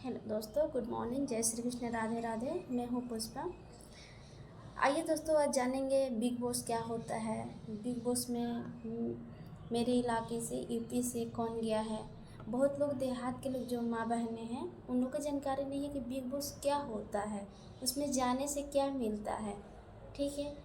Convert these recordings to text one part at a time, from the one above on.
Hello दोस्तों, good morning. जय श्री कृष्ण, राधे राधे। मैं हूँ पुष्पा। आइए दोस्तों, आज जानेंगे बिग बॉस क्या होता है। बिग बॉस में मेरे इलाके से, यूपी से कौन गया है। बहुत लोग देहात के लोग जो माँ बहनें हैं, उन लोगों को जानकारी नहीं है कि बिग बॉस क्या होता है, उसमें जाने से क्या मिलता है। ठीक है,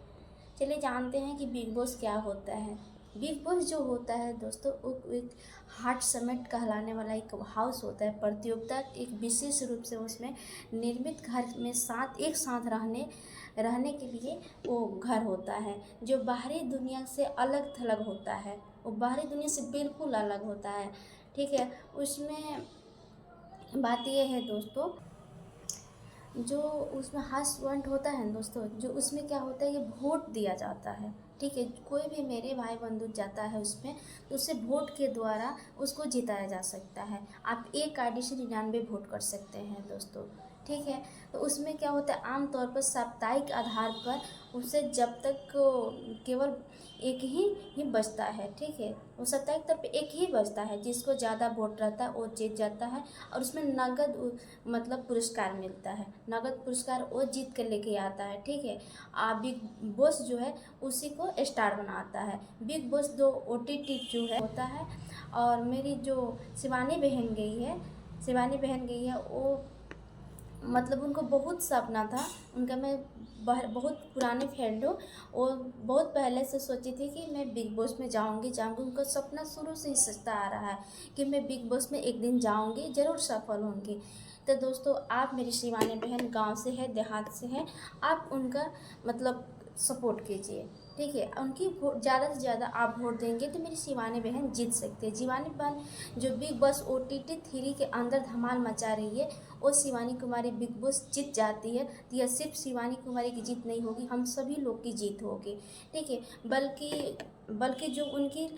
चलिए जानते हैं कि बिग बॉस क्या होता है। बिग बॉस जो होता है दोस्तों, वो एक हार्ट समिट कहलाने वाला एक हाउस होता है। प्रतियोगिता एक विशेष रूप से उसमें निर्मित घर में एक साथ रहने के लिए वो घर होता है, जो बाहरी दुनिया से अलग थलग होता है। वो बाहरी दुनिया से बिल्कुल अलग होता है। ठीक है, उसमें बात यह है दोस्तों, जो उसमें हस्बैंड होता है ना दोस्तों, जो उसमें क्या होता है, ये वोट दिया जाता है। ठीक है, कोई भी मेरे भाई बंधु जाता है उसमें, तो उसे वोट के द्वारा उसको जिताया जा सकता है। आप एक आईडी से 99 वोट कर सकते हैं दोस्तों। ठीक है, तो उसमें क्या होता है, आमतौर पर साप्ताहिक आधार पर उसे जब तक केवल एक ही बचता है। ठीक है, वो साप्ताहिक तौर पर एक ही बचता है, जिसको ज़्यादा वोट रहता है वो जीत जाता है। और उसमें नगद मतलब पुरस्कार मिलता है। नगद पुरस्कार वो जीत कर लेके आता है। ठीक है, बिग बॉस जो है उसी को स्टार बनाता है। बिग बॉस दो OTT जो है होता है। और मेरी जो शिवानी बहन गई है, वो मतलब उनको बहुत सपना था उनका। मैं बहुत पुराने फ्रेंड हूँ। वो बहुत पहले से सोची थी कि मैं बिग बॉस में जाऊँगी। उनका सपना शुरू से ही सजता आ रहा है कि मैं बिग बॉस में एक दिन जाऊँगी, ज़रूर सफल होंगी। तो दोस्तों, आप मेरी शिवानी बहन गांव से है, देहात से है, आप उनका मतलब सपोर्ट कीजिए। ठीक है, उनकी ज़्यादा से ज़्यादा आप वोट देंगे तो मेरी शिवानी बहन जीत सकती है। शिवानी बहन जो बिग बॉस OTT 3 के अंदर धमाल मचा रही है, वो शिवानी कुमारी बिग बॉस जीत जाती है तो यह सिर्फ शिवानी कुमारी की जीत नहीं होगी, हम सभी लोग की जीत होगी। ठीक है, बल्कि जो उनकी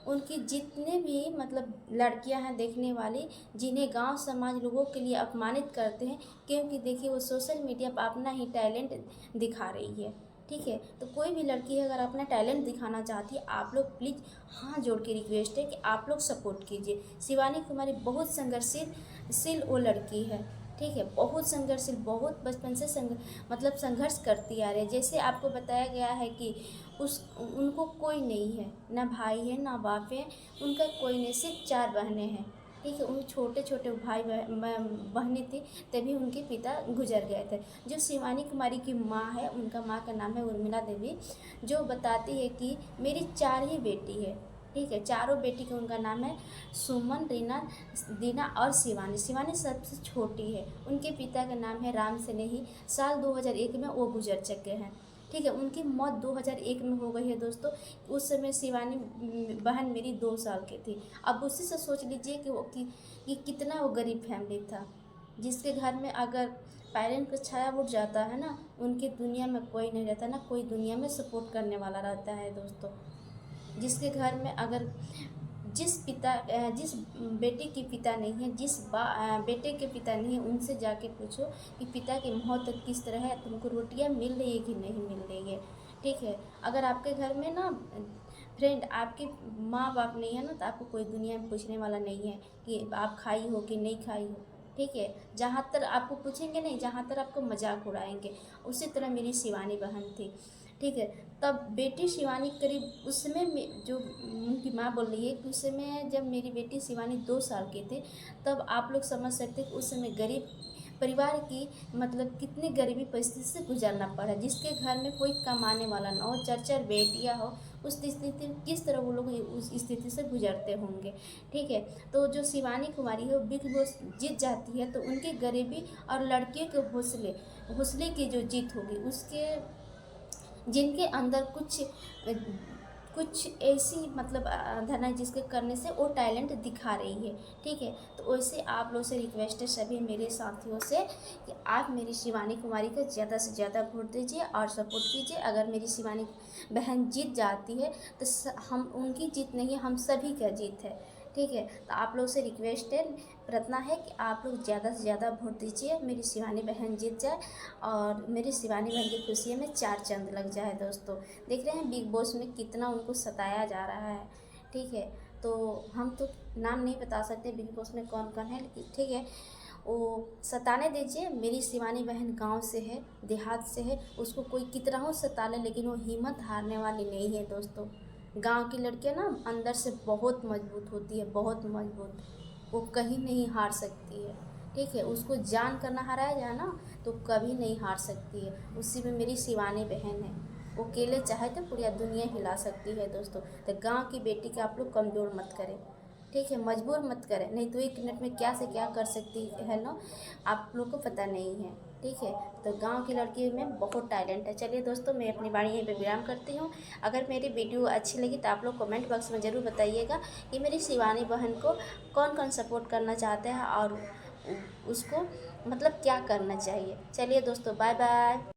उनकी जितने भी मतलब लड़कियां हैं देखने वाली, जिन्हें गांव समाज लोगों के लिए अपमानित करते हैं, क्योंकि देखिए वो सोशल मीडिया पर अपना ही टैलेंट दिखा रही है। ठीक है, तो कोई भी लड़की अगर अपना टैलेंट दिखाना चाहती है, आप लोग प्लीज़ हाथ जोड़ के रिक्वेस्ट है कि आप लोग सपोर्ट कीजिए। शिवानी कुमारी बहुत संघर्षशील वो लड़की है। ठीक है, बहुत संघर्षशील, बहुत बचपन से मतलब संघर्ष करती आ रही है। जैसे आपको बताया गया है कि उनको कोई नहीं है, ना भाई है ना बाप है, उनका कोई नहीं, सिर्फ 4 बहनें हैं। ठीक है, उन छोटे छोटे बहनें थी, तभी उनके पिता गुजर गए थे। जो शिवानी कुमारी की माँ है, उनका माँ का नाम है उर्मिला देवी, जो बताती है कि मेरी 4 ही बेटी है। ठीक है, चारों बेटी का उनका नाम है सुमन, रीना, दीना और शिवानी। शिवानी सबसे छोटी है। उनके पिता का नाम है राम स्नेही। साल 2001 में वो गुजर चुके हैं। ठीक है, उनकी मौत 2001 में हो गई है दोस्तों। उस समय शिवानी बहन मेरी 2 साल की थी। अब उसी से सोच लीजिए कि कितना वो गरीब फैमिली था, जिसके घर में अगर पेरेंट का छाया उठ जाता है ना, उनकी दुनिया में कोई नहीं रहता, ना कोई दुनिया में सपोर्ट करने वाला रहता है दोस्तों। जिसके घर में अगर जिस बेटे के पिता नहीं है, बेटे के पिता नहीं है, उनसे जाके पूछो कि पिता की मौत किस तरह है, तुमको रोटियां मिल रही है कि नहीं मिल रही है। ठीक है, अगर आपके घर में ना फ्रेंड आपके माँ बाप नहीं है ना, तो आपको कोई दुनिया में पूछने वाला नहीं है कि आप खाई हो कि नहीं खाई हो। ठीक है, जहाँ तक आपको पूछेंगे नहीं, जहाँ तक आपको मजाक उड़ाएंगे। उसी तरह मेरी शिवानी बहन थी। ठीक है, तब बेटी शिवानी करीब उस समय में जो उनकी माँ बोल रही है कि उस समय जब मेरी बेटी शिवानी 2 साल की थी, तब आप लोग समझ सकते कि उस समय गरीब परिवार की मतलब कितनी गरीबी परिस्थिति से गुजरना पड़ा। जिसके घर में कोई कमाने वाला ना हो, 4 बेटियां हो, उस स्थिति किस तरह वो लोग उस स्थिति से गुजरते होंगे। ठीक है, तो जो शिवानी कुमारी है वो बिग बॉस जीत जाती है, तो उनकी गरीबी और लड़कियों के हौसले की जो जीत होगी, उसके जिनके अंदर कुछ ऐसी मतलब धन है जिसके करने से वो टैलेंट दिखा रही है। ठीक है, तो वैसे आप लोग से रिक्वेस्ट है सभी मेरे साथियों से कि आप मेरी शिवानी कुमारी को ज़्यादा से ज़्यादा वोट दीजिए और सपोर्ट कीजिए। अगर मेरी शिवानी बहन जीत जाती है तो हम उनकी जीत नहीं है, हम सभी का जीत है। ठीक है, तो आप लोग से रिक्वेस्ट है, प्रार्थना है कि आप लोग ज़्यादा से ज़्यादा वोट दीजिए, मेरी शिवानी बहन जीत जाए और मेरी शिवानी बहन की खुशी में 4 चांद लग जाए दोस्तों। देख रहे हैं बिग बॉस में कितना उनको सताया जा रहा है। ठीक है, तो हम तो नाम नहीं बता सकते बिग बॉस में कौन कौन है, लेकिन ठीक है, वो सताने दीजिए। मेरी शिवानी बहन गांव से है, देहात से है, उसको कोई कितना हो सता ले लेकिन वो हिम्मत हारने वाली नहीं है दोस्तों। गांव की लड़कियां ना अंदर से बहुत मजबूत होती है, बहुत मजबूत। वो कहीं नहीं हार सकती है, ठीक है। उसको जान कर ना हराया जाए ना तो कभी नहीं हार सकती है। उसी में मेरी शिवानी बहन है, वो अकेले चाहे तो पूरी दुनिया हिला सकती है दोस्तों। तो गांव की बेटी का आप लोग कमज़ोर मत करें, ठीक है, मजबूर मत करें, नहीं तो 1 मिनट में क्या से क्या कर सकती है ना, आप लोग को पता नहीं है, ठीक है। तो गांव की लड़की में बहुत टैलेंट है। चलिए दोस्तों, मैं अपनी वाणी यहीं पे विराम करती हूँ। अगर मेरी वीडियो अच्छी लगी तो आप लोग कमेंट बॉक्स में ज़रूर बताइएगा कि मेरी शिवानी बहन को कौन कौन सपोर्ट करना चाहते हैं और उसको मतलब क्या करना चाहिए। चलिए दोस्तों, बाय बाय।